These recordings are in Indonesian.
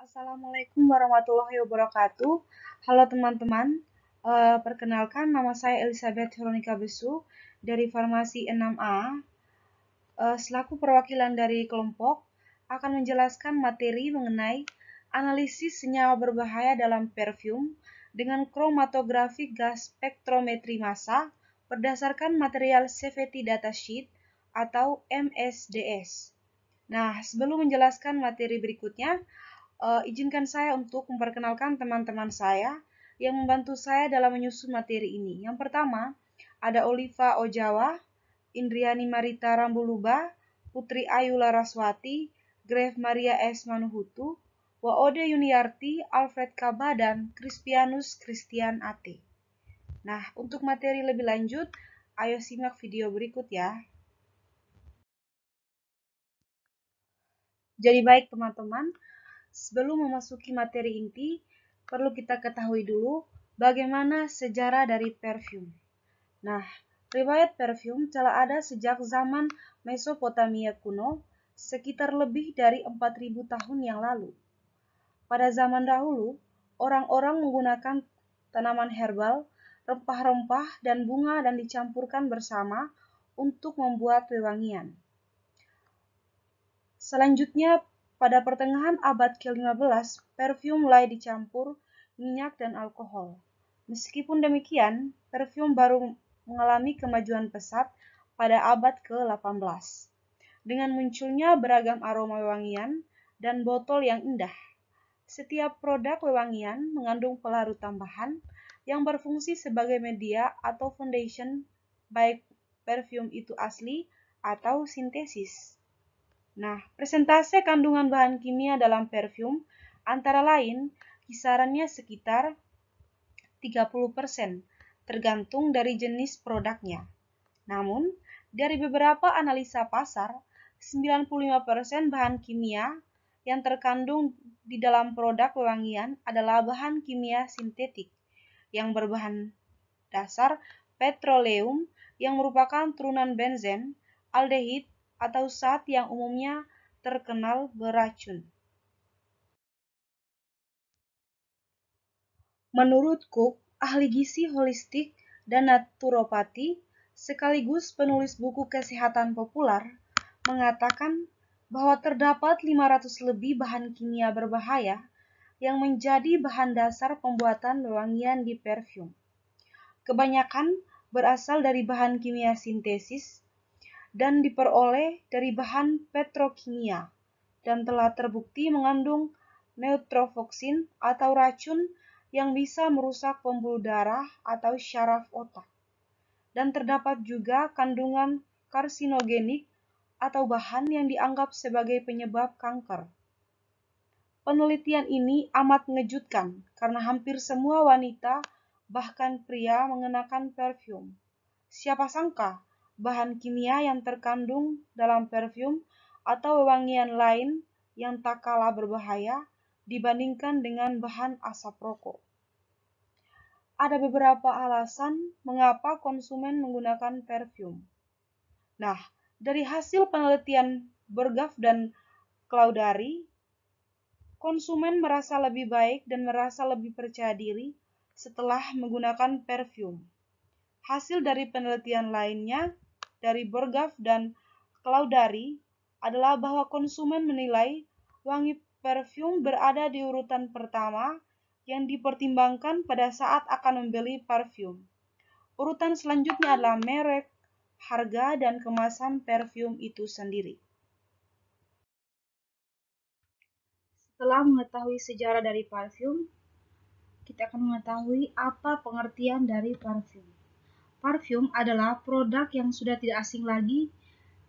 Assalamualaikum warahmatullahi wabarakatuh. Halo teman-teman, perkenalkan nama saya Elizabeth Veronica Besu dari Farmasi 6A. Selaku perwakilan dari kelompok, akan menjelaskan materi mengenai analisis senyawa berbahaya dalam perfum dengan kromatografi gas spektrometri massa berdasarkan material CVT datasheet atau MSDS. Nah, sebelum menjelaskan materi berikutnya, izinkan saya untuk memperkenalkan teman-teman saya yang membantu saya dalam menyusun materi ini. Yang pertama, ada Oliva Ojawa, Indriani Marita Rambuluba, Putri Ayu Laraswati, Grave Maria S. Manuhutu, Waode Yuniarti, Alfred Kaba, dan Crispianus Christian Ate. Nah, untuk materi lebih lanjut, ayo simak video berikut ya. Jadi baik teman-teman, sebelum memasuki materi inti, perlu kita ketahui dulu bagaimana sejarah dari perfum. Nah, riwayat perfum telah ada sejak zaman Mesopotamia kuno, sekitar lebih dari 4000 tahun yang lalu. Pada zaman dahulu, orang-orang menggunakan tanaman herbal, rempah-rempah, dan bunga dan dicampurkan bersama untuk membuat wewangian. Selanjutnya, pada pertengahan abad ke-15, perfum mulai dicampur minyak dan alkohol. Meskipun demikian, perfum baru mengalami kemajuan pesat pada abad ke-18, dengan munculnya beragam aroma wewangian dan botol yang indah. Setiap produk wewangian mengandung pelarut tambahan yang berfungsi sebagai media atau foundation, baik perfum itu asli atau sintesis. Nah, persentase kandungan bahan kimia dalam perfum antara lain kisarannya sekitar 30%, tergantung dari jenis produknya. Namun, dari beberapa analisa pasar, 95% bahan kimia yang terkandung di dalam produk wewangian adalah bahan kimia sintetik yang berbahan dasar petroleum yang merupakan turunan benzen, aldehid, atau zat yang umumnya terkenal beracun. Menurut Cook, ahli gizi holistik dan naturopati, sekaligus penulis buku kesehatan populer, mengatakan bahwa terdapat 500 lebih bahan kimia berbahaya yang menjadi bahan dasar pembuatan wewangian di perfum. Kebanyakan berasal dari bahan kimia sintesis dan diperoleh dari bahan petrokimia dan telah terbukti mengandung neutrofoksin atau racun yang bisa merusak pembuluh darah atau syaraf otak. Dan terdapat juga kandungan karsinogenik atau bahan yang dianggap sebagai penyebab kanker. Penelitian ini amat mengejutkan karena hampir semua wanita, bahkan pria, mengenakan perfum. Siapa sangka bahan kimia yang terkandung dalam perfum atau wewangian lain yang tak kalah berbahaya dibandingkan dengan bahan asap rokok. Ada beberapa alasan mengapa konsumen menggunakan perfum. Nah, dari hasil penelitian Bergaf dan Claudari, konsumen merasa lebih baik dan merasa lebih percaya diri setelah menggunakan perfum. Hasil dari penelitian lainnya dari Bergaf dan Claudari adalah bahwa konsumen menilai wangi perfum berada di urutan pertama yang dipertimbangkan pada saat akan membeli parfum. Urutan selanjutnya adalah merek, harga, dan kemasan perfum itu sendiri. Setelah mengetahui sejarah dari parfum, kita akan mengetahui apa pengertian dari parfum. Parfum adalah produk yang sudah tidak asing lagi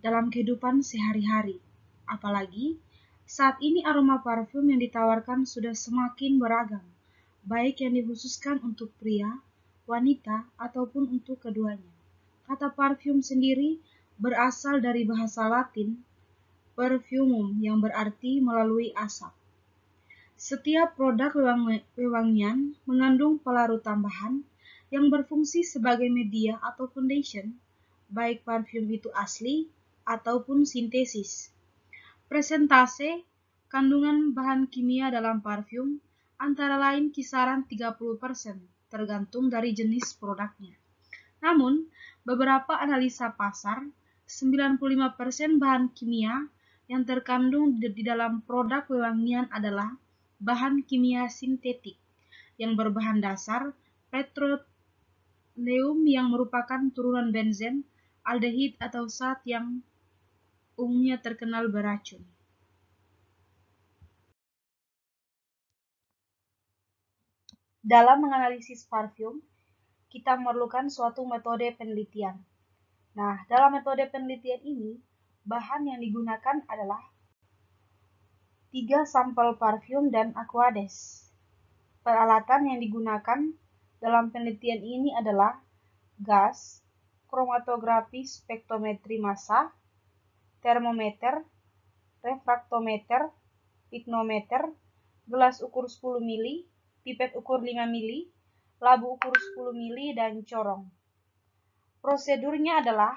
dalam kehidupan sehari-hari. Apalagi saat ini aroma parfum yang ditawarkan sudah semakin beragam, baik yang dikhususkan untuk pria, wanita, ataupun untuk keduanya. Kata parfum sendiri berasal dari bahasa Latin perfumum yang berarti melalui asap. Setiap produk wewangian mengandung pelarut tambahan yang berfungsi sebagai media atau foundation, baik parfum itu asli ataupun sintesis. Persentase Kandungan bahan kimia dalam parfum antara lain kisaran 30%, tergantung dari jenis produknya. Namun, beberapa analisa pasar, 95% bahan kimia yang terkandung di dalam produk wewangian adalah bahan kimia sintetik yang berbahan dasar petroleum yang merupakan turunan benzen, aldehid atau zat yang umumnya terkenal beracun. Dalam menganalisis parfum, kita memerlukan suatu metode penelitian. Nah, dalam metode penelitian ini, bahan yang digunakan adalah 3 sampel parfum dan aquades. Peralatan yang digunakan dalam penelitian ini adalah gas, kromatografi spektrometri massa, termometer, refraktometer, pignometer, gelas ukur 10 mili, pipet ukur 5 mili, labu ukur 10 mili, dan corong. Prosedurnya adalah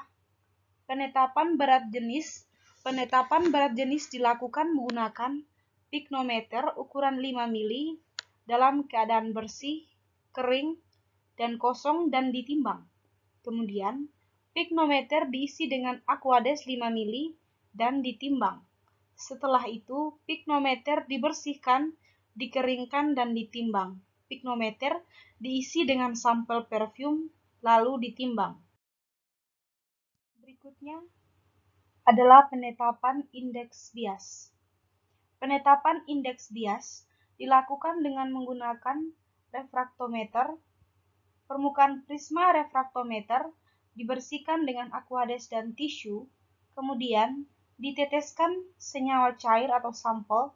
penetapan berat jenis. Penetapan berat jenis dilakukan menggunakan pignometer ukuran 5 mili dalam keadaan bersih, kering, dan kosong dan ditimbang. Kemudian, pignometer diisi dengan aquades 5 mili dan ditimbang. Setelah itu, pignometer dibersihkan, dikeringkan, dan ditimbang. Pignometer diisi dengan sampel parfum, lalu ditimbang. Berikutnya adalah penetapan indeks bias. Penetapan indeks bias dilakukan dengan menggunakan refraktometer. Permukaan prisma refraktometer dibersihkan dengan aquades dan tisu, kemudian diteteskan senyawa cair atau sampel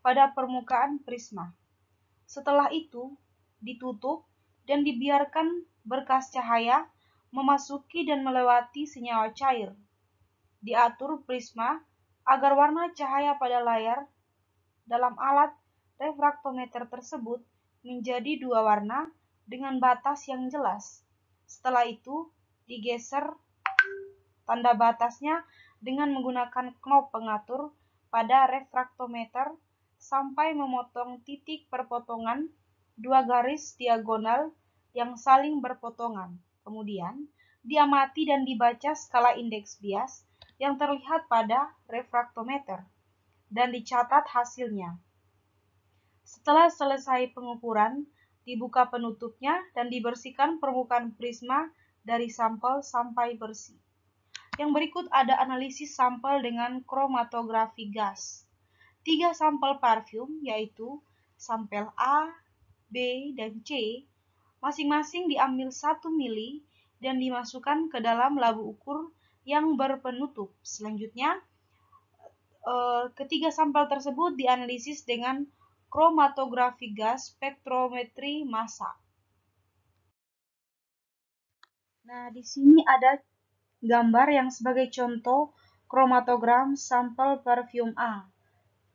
pada permukaan prisma. Setelah itu, ditutup dan dibiarkan berkas cahaya memasuki dan melewati senyawa cair. Diatur prisma agar warna cahaya pada layar dalam alat refraktometer tersebut menjadi 2 warna dengan batas yang jelas. Setelah itu, digeser tanda batasnya dengan menggunakan knop pengatur pada refraktometer sampai memotong titik perpotongan 2 garis diagonal yang saling berpotongan. Kemudian, diamati dan dibaca skala indeks bias yang terlihat pada refraktometer dan dicatat hasilnya. Setelah selesai pengukuran, dibuka penutupnya dan dibersihkan permukaan prisma dari sampel sampai bersih. Yang berikut ada analisis sampel dengan kromatografi gas. 3 sampel parfum yaitu sampel A, B, dan C masing-masing diambil 1 mili dan dimasukkan ke dalam labu ukur yang berpenutup. Selanjutnya, ketiga sampel tersebut dianalisis dengan kromatografi gas spektrometri massa. Nah, di sini ada gambar yang sebagai contoh kromatogram sampel parfum A,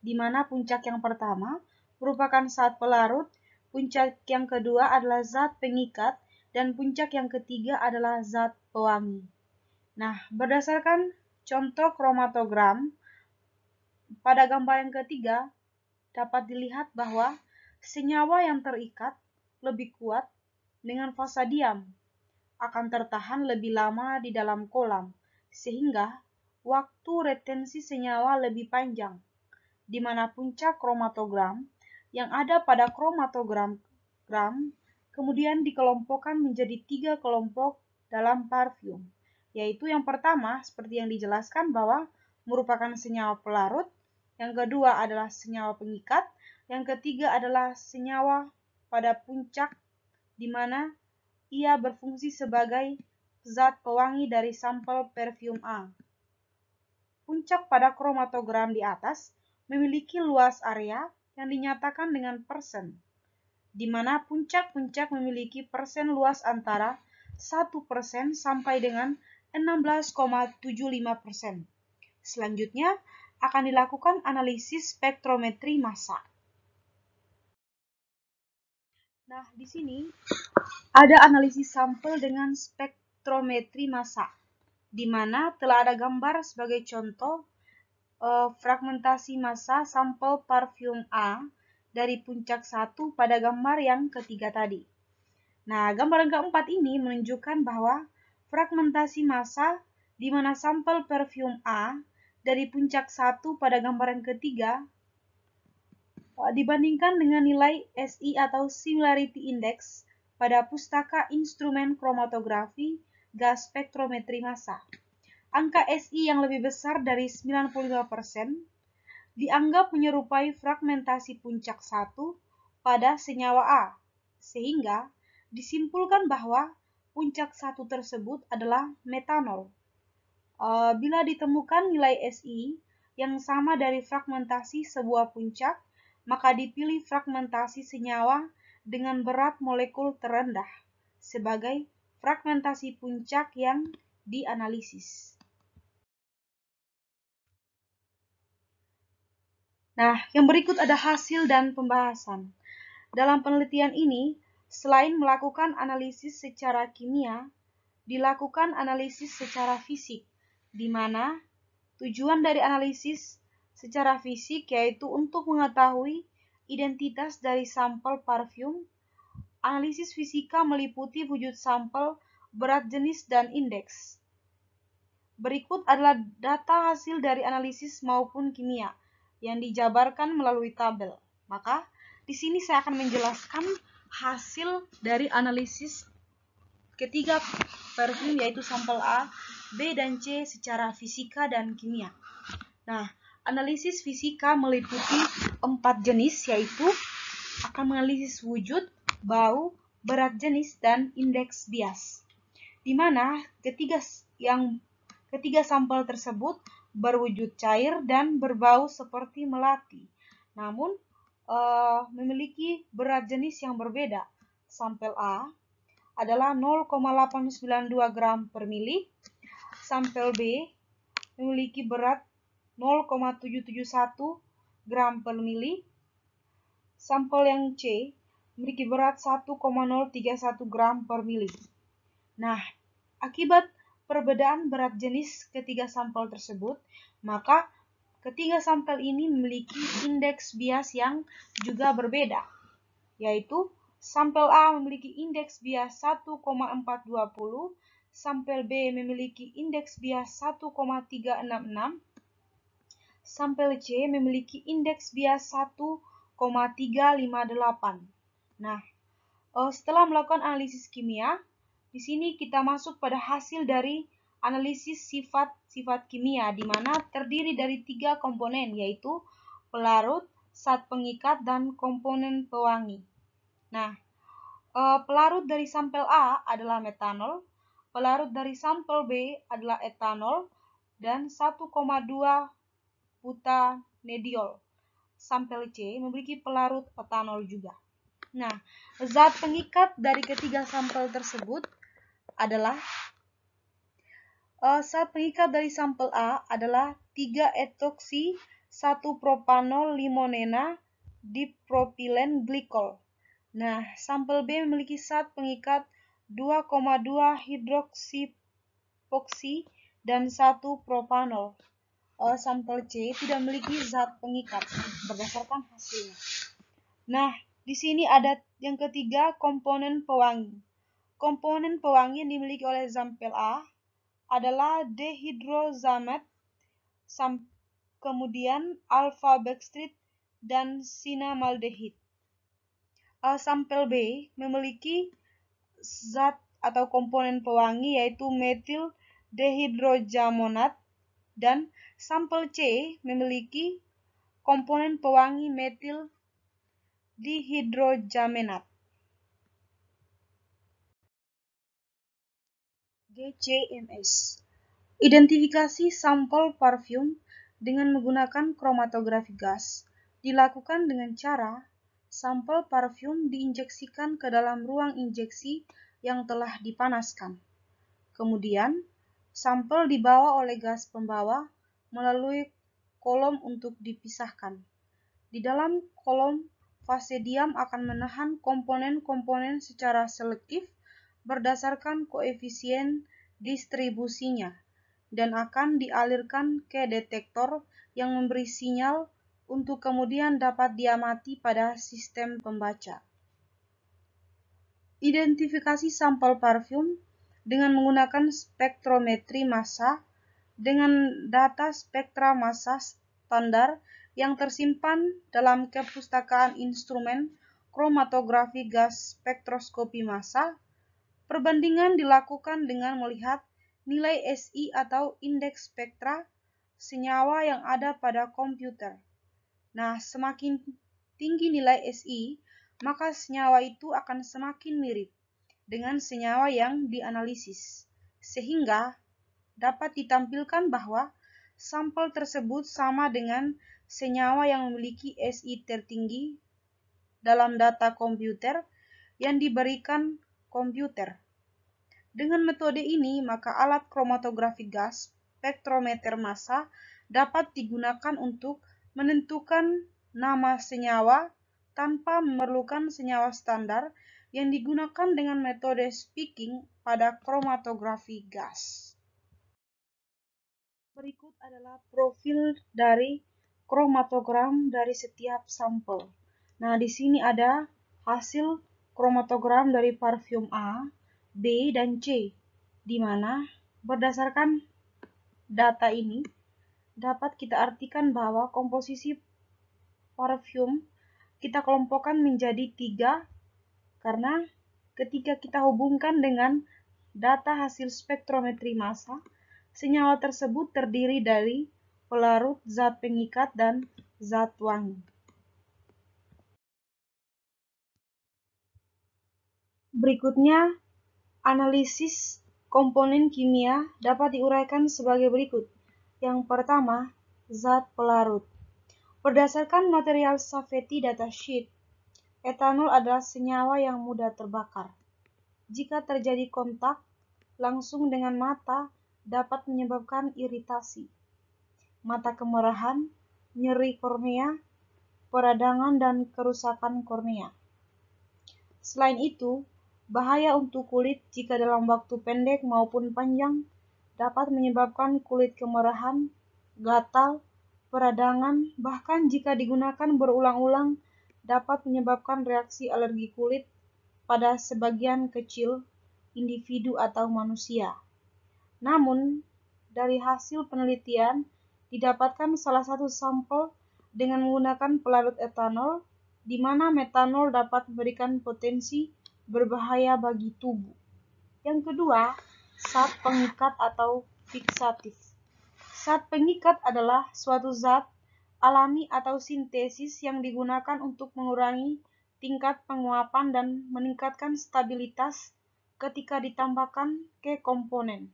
di mana puncak yang pertama merupakan zat pelarut, puncak yang kedua adalah zat pengikat, dan puncak yang ketiga adalah zat pewangi. Nah, berdasarkan contoh kromatogram, pada gambar yang ketiga dapat dilihat bahwa senyawa yang terikat lebih kuat dengan fasa diam, akan tertahan lebih lama di dalam kolam, sehingga waktu retensi senyawa lebih panjang, di mana puncak kromatogram yang ada pada kromatogram kemudian dikelompokkan menjadi 3 kelompok dalam parfum, yaitu yang pertama seperti yang dijelaskan bahwa merupakan senyawa pelarut, yang kedua adalah senyawa pengikat, yang ketiga adalah senyawa pada puncak di mana ia berfungsi sebagai zat pewangi dari sampel parfum A. Puncak pada kromatogram di atas memiliki luas area yang dinyatakan dengan persen, di mana puncak-puncak memiliki persen luas antara 1% sampai dengan 16,75%. Selanjutnya akan dilakukan analisis spektrometri massa. Nah, di sini ada analisis sampel dengan spektrometri massa, di mana telah ada gambar sebagai contoh fragmentasi massa sampel parfum A dari puncak 1 pada gambar yang ketiga tadi. Nah, gambar yang keempat ini menunjukkan bahwa fragmentasi massa di mana sampel parfum A dari puncak 1 pada gambar yang ketiga dibandingkan dengan nilai SI atau Similarity Index pada pustaka instrumen kromatografi gas spektrometri massa. Angka SI yang lebih besar dari 95% dianggap menyerupai fragmentasi puncak 1 pada senyawa A, sehingga disimpulkan bahwa puncak 1 tersebut adalah metanol. Bila ditemukan nilai SI yang sama dari fragmentasi sebuah puncak, maka dipilih fragmentasi senyawa dengan berat molekul terendah sebagai fragmentasi puncak yang dianalisis. Nah, yang berikut ada hasil dan pembahasan. Dalam penelitian ini, selain melakukan analisis secara kimia, dilakukan analisis secara fisik, di mana tujuan dari analisis secara fisik yaitu untuk mengetahui identitas dari sampel parfum. Analisis fisika meliputi wujud sampel, berat jenis, dan indeks. Berikut adalah data hasil dari analisis maupun kimia yang dijabarkan melalui tabel. Maka, di sini saya akan menjelaskan hasil dari analisis ketiga parfum yaitu sampel A, B, dan C secara fisika dan kimia. Nah, analisis fisika meliputi 4 jenis yaitu akan menganalisis wujud, bau, berat jenis, dan indeks bias. Di mana ketiga sampel tersebut berwujud cair dan berbau seperti melati, namun memiliki berat jenis yang berbeda. Sampel A adalah 0,892 gram per mili, sampel B memiliki berat 0,771 gram per mili, sampel yang C memiliki berat 1,031 gram per mili. Nah, akibat perbedaan berat jenis ketiga sampel tersebut, maka ketiga sampel ini memiliki indeks bias yang juga berbeda, yaitu sampel A memiliki indeks bias 1,420, sampel B memiliki indeks bias 1,366, sampel C memiliki indeks bias 1,358. Nah, setelah melakukan analisis kimia, di sini kita masuk pada hasil dari analisis sifat-sifat kimia, di mana terdiri dari 3 komponen, yaitu pelarut, zat pengikat, dan komponen pewangi. Nah, pelarut dari sampel A adalah metanol, pelarut dari sampel B adalah etanol, dan 1,2 butanediol. Sampel C memiliki pelarut etanol juga. Nah, zat pengikat dari ketiga sampel tersebut adalah zat pengikat dari sampel A adalah 3-etoksi 1-propanol limonena dipropilen glikol. Nah, sampel B memiliki zat pengikat 2,2 hidroksipoksi dan 1 propanol. Sampel C tidak memiliki zat pengikat berdasarkan hasilnya. Nah, di sini ada yang ketiga, komponen pewangi. Komponen pewangi yang dimiliki oleh sampel A adalah dehidrozamat, kemudian alfa-bakstrit, dan sinamaldehid. Sampel B memiliki zat atau komponen pewangi yaitu metil dehidrojamonat, dan sampel C memiliki komponen pewangi metil dihidrojamenat. GCMS. Identifikasi sampel parfum dengan menggunakan kromatografi gas dilakukan dengan cara sampel parfum diinjeksikan ke dalam ruang injeksi yang telah dipanaskan. Kemudian, sampel dibawa oleh gas pembawa melalui kolom untuk dipisahkan. Di dalam kolom, fase diam akan menahan komponen-komponen secara selektif berdasarkan koefisien distribusinya dan akan dialirkan ke detektor yang memberi sinyal untuk kemudian dapat diamati pada sistem pembaca. Identifikasi sampel parfum dengan menggunakan spektrometri massa dengan data spektra massa standar yang tersimpan dalam kepustakaan instrumen kromatografi gas spektroskopi massa. Perbandingan dilakukan dengan melihat nilai SI atau indeks spektra senyawa yang ada pada komputer. Nah, semakin tinggi nilai SI, maka senyawa itu akan semakin mirip dengan senyawa yang dianalisis, sehingga dapat ditampilkan bahwa sampel tersebut sama dengan senyawa yang memiliki SI tertinggi dalam data komputer yang diberikan komputer. Dengan metode ini, maka alat kromatografi gas spektrometer massa dapat digunakan untuk menentukan nama senyawa tanpa memerlukan senyawa standar yang digunakan dengan metode speaking pada kromatografi gas. Berikut adalah profil dari kromatogram dari setiap sampel. Nah, di sini ada hasil kromatogram dari parfum A, B, dan C, di mana berdasarkan data ini dapat kita artikan bahwa komposisi parfum kita kelompokkan menjadi 3 karena ketika kita hubungkan dengan data hasil spektrometri massa, senyawa tersebut terdiri dari pelarut, zat pengikat, dan zat wangi. Berikutnya, analisis komponen kimia dapat diuraikan sebagai berikut. Yang pertama, zat pelarut. Berdasarkan material Safety datasheet, etanol adalah senyawa yang mudah terbakar. Jika terjadi kontak langsung dengan mata, dapat menyebabkan iritasi, mata kemerahan, nyeri kornea, peradangan, dan kerusakan kornea. Selain itu, bahaya untuk kulit jika dalam waktu pendek maupun panjang dapat menyebabkan kulit kemerahan, gatal, peradangan, bahkan jika digunakan berulang-ulang dapat menyebabkan reaksi alergi kulit pada sebagian kecil individu atau manusia. Namun, dari hasil penelitian didapatkan salah satu sampel dengan menggunakan pelarut etanol, di mana metanol dapat memberikan potensi berbahaya bagi tubuh. Yang kedua, zat pengikat atau fiksatif. Zat pengikat adalah suatu zat alami atau sintesis yang digunakan untuk mengurangi tingkat penguapan dan meningkatkan stabilitas ketika ditambahkan ke komponen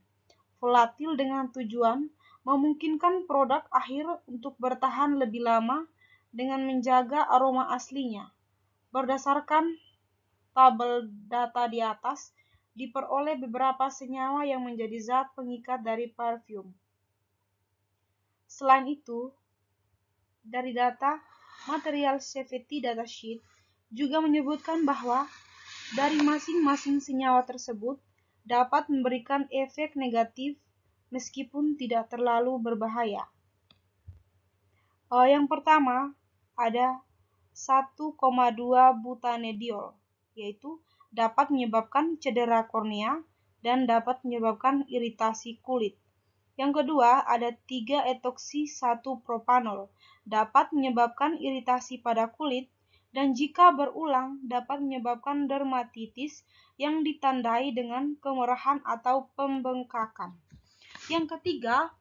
volatil dengan tujuan memungkinkan produk akhir untuk bertahan lebih lama dengan menjaga aroma aslinya. Berdasarkan tabel data di atas, diperoleh beberapa senyawa yang menjadi zat pengikat dari parfum. Selain itu, dari data material Safety datasheet juga menyebutkan bahwa dari masing-masing senyawa tersebut dapat memberikan efek negatif meskipun tidak terlalu berbahaya. Yang pertama ada 1,2 butanediol, yaitu dapat menyebabkan cedera kornea dan dapat menyebabkan iritasi kulit. Yang kedua ada 3-etoksi-1-propanol, dapat menyebabkan iritasi pada kulit dan jika berulang dapat menyebabkan dermatitis yang ditandai dengan kemerahan atau pembengkakan. Yang ketiga,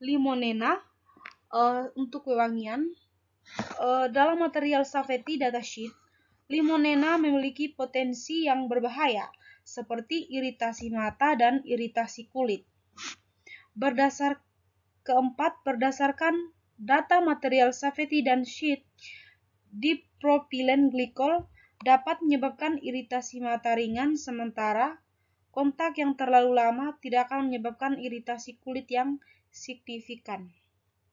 limonena untuk wewangian. Dalam material Safety datasheet, limonena memiliki potensi yang berbahaya seperti iritasi mata dan iritasi kulit. Berdasarkan data material Safety datasheet, dipropilen glikol dapat menyebabkan iritasi mata ringan, sementara kontak yang terlalu lama tidak akan menyebabkan iritasi kulit yang signifikan.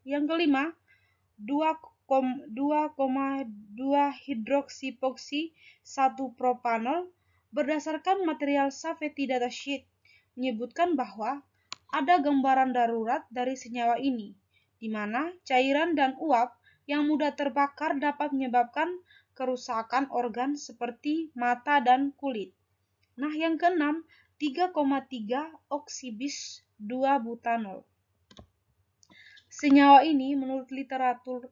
Yang kelima, 2,2-hidroksiproksi-1-propanol. Berdasarkan material Safety datasheet menyebutkan bahwa ada gambaran darurat dari senyawa ini, di mana cairan dan uap yang mudah terbakar dapat menyebabkan kerusakan organ seperti mata dan kulit. Nah, yang keenam, 3,3 oksibis 2 butanol. Senyawa ini menurut literatur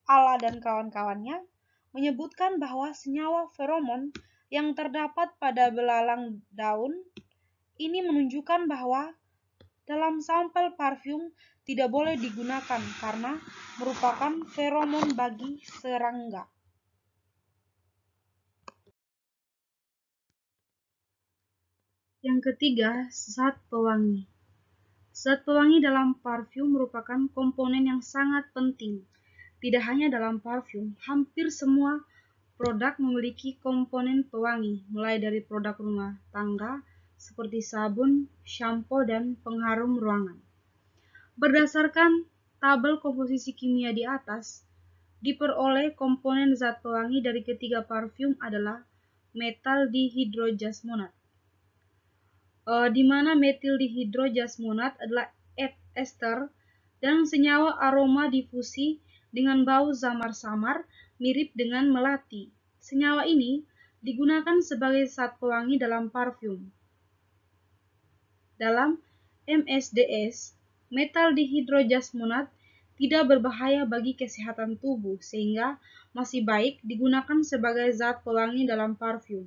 Ala dan kawan-kawannya menyebutkan bahwa senyawa feromon yang terdapat pada belalang daun ini menunjukkan bahwa dalam sampel parfum tidak boleh digunakan karena merupakan feromon bagi serangga. Yang ketiga, zat pewangi. Zat pewangi dalam parfum merupakan komponen yang sangat penting. Tidak hanya dalam parfum, hampir semua produk memiliki komponen pewangi, mulai dari produk rumah tangga seperti sabun, shampoo, dan pengharum ruangan. Berdasarkan tabel komposisi kimia di atas, diperoleh komponen zat pewangi dari ketiga parfum adalah metal dihidrojasmonat, di mana metil dihidrojasmonat adalah ester dan senyawa aroma difusi dengan bau samar-samar mirip dengan melati. Senyawa ini digunakan sebagai zat pewangi dalam parfum. Dalam MSDS, metal dihidrojasmonat tidak berbahaya bagi kesehatan tubuh sehingga masih baik digunakan sebagai zat pewangi dalam parfum.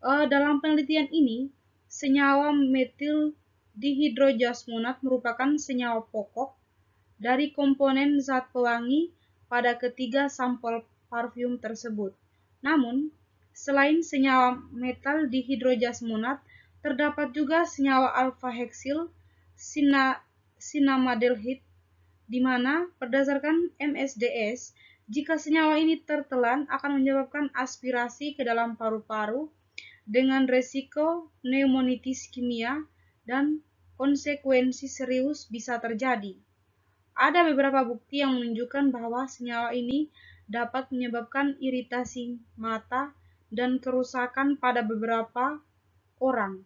Dalam penelitian ini, senyawa metil dihidrojasmonat merupakan senyawa pokok dari komponen zat pewangi pada ketiga sampel parfum tersebut. Namun, selain senyawa metal dihidrojasmonat, terdapat juga senyawa alfa-heksil cinnamaldehyde, di mana berdasarkan MSDS, jika senyawa ini tertelan akan menyebabkan aspirasi ke dalam paru-paru dengan resiko pneumonitis kimia dan konsekuensi serius bisa terjadi. Ada beberapa bukti yang menunjukkan bahwa senyawa ini dapat menyebabkan iritasi mata dan kerusakan pada beberapa orang,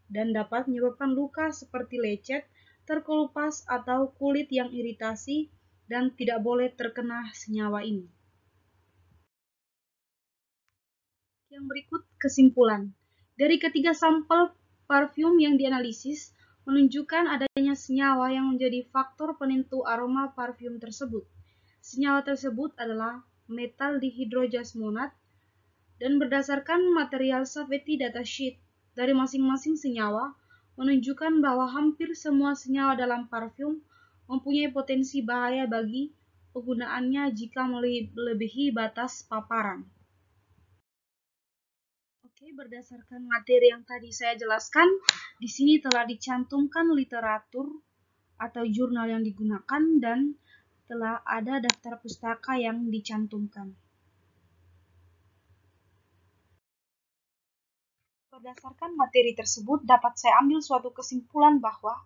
dan dapat menyebabkan luka seperti lecet, terkelupas, atau kulit yang iritasi dan tidak boleh terkena senyawa ini. Yang berikut kesimpulan. Dari ketiga sampel parfum yang dianalisis menunjukkan adanya senyawa yang menjadi faktor penentu aroma parfum tersebut. Senyawa tersebut adalah metal dihidrojasmonat dan berdasarkan material safety datasheet dari masing-masing senyawa menunjukkan bahwa hampir semua senyawa dalam parfum mempunyai potensi bahaya bagi penggunaannya jika melebihi batas paparan. Oke, berdasarkan materi yang tadi saya jelaskan, di sini telah dicantumkan literatur atau jurnal yang digunakan dan telah ada daftar pustaka yang dicantumkan. Berdasarkan materi tersebut, dapat saya ambil suatu kesimpulan bahwa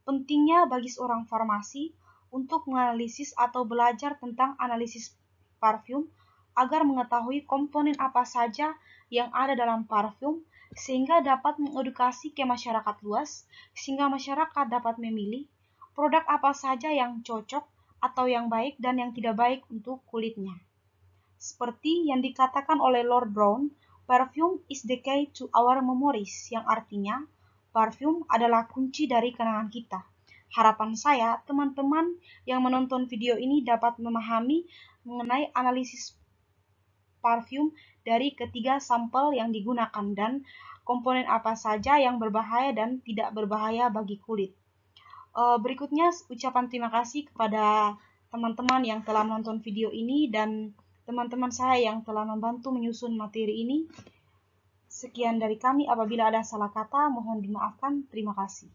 pentingnya bagi seorang farmasi untuk menganalisis atau belajar tentang analisis parfum agar mengetahui komponen apa saja yang ada dalam parfum sehingga dapat mengedukasi ke masyarakat luas sehingga masyarakat dapat memilih produk apa saja yang cocok atau yang baik dan yang tidak baik untuk kulitnya. Seperti yang dikatakan oleh Lord Brown, perfume is the key to our memories, yang artinya parfum adalah kunci dari kenangan kita. Harapan saya, teman-teman yang menonton video ini dapat memahami mengenai analisis parfum dari ketiga sampel yang digunakan dan komponen apa saja yang berbahaya dan tidak berbahaya bagi kulit. Berikutnya ucapan terima kasih kepada teman-teman yang telah menonton video ini dan teman-teman saya yang telah membantu menyusun materi ini. Sekian dari kami, apabila ada salah kata mohon dimaafkan. Terima kasih.